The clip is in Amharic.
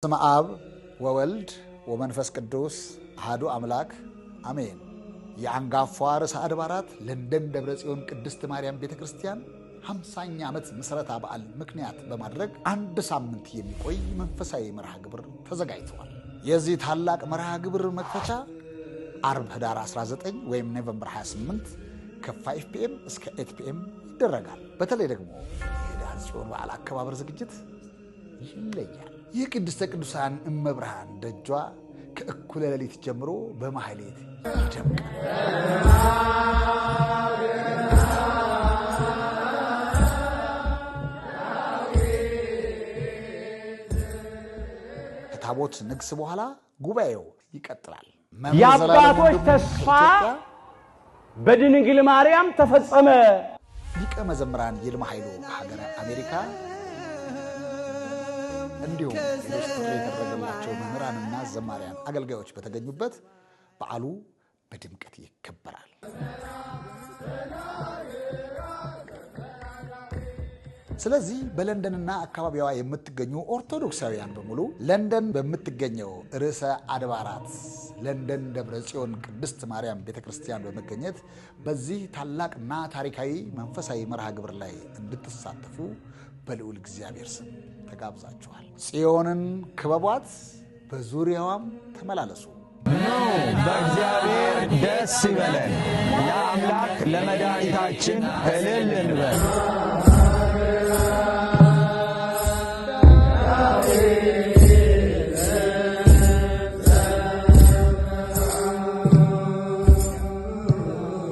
ስመ አብ ወወልድ ወመንፈስ ቅዱስ አሐዱ አምላክ አሜን። የአንጋፋዋ ርዕሰ አድባራት ለንደን ደብረ ጽዮን ቅድስት ማርያም ቤተክርስቲያን 50ኛ ዓመት ምስረታ በዓል ምክንያት በማድረግ አንድ ሳምንት የሚቆይ መንፈሳዊ መርሃ ግብር ተዘጋጅቷል። የዚህ ታላቅ መርሃ ግብር መክፈቻ ዓርብ ህዳር 19 ወይም ኖቬምበር 28 ከ5 PM እስከ 8 PM ይደረጋል። በተለይ ደግሞ የህዳር ጽዮን በዓል አከባበር ዝግጅት ይለያል። የቅድስተ ቅዱሳን እመብርሃን ደጇ ከእኩለ ሌሊት ጀምሮ በማህሌት ይደምቃል። ከታቦት ንግስ በኋላ ጉባኤው ይቀጥላል። የአባቶች ተስፋ በድንግል ማርያም ተፈጸመ። ሊቀ መዘምራን ይልማ ኃይሉ ሀገረ አሜሪካ እንዲሁም ሌሎች ጥሪ የተደረገላቸው መምህራንና ዘማሪያን አገልጋዮች በተገኙበት በዓሉ በድምቀት ይከበራል። ስለዚህ በለንደንና አካባቢዋ የምትገኙ ኦርቶዶክሳውያን በሙሉ ለንደን በምትገኘው ርዕሰ አድባራት ለንደን ደብረ ጽዮን ቅድስት ማርያም ቤተክርስቲያን በመገኘት በዚህ ታላቅና ታሪካዊ መንፈሳዊ መርሃ ግብር ላይ እንድትሳተፉ በልዑል እግዚአብሔር ስም ተጋብዛችኋል። ጽዮንን ክበቧት፣ በዙሪያዋም ተመላለሱ። በእግዚአብሔር ደስ ይበለን፣ ለአምላክ ለመድኃኒታችን እልል እንበል።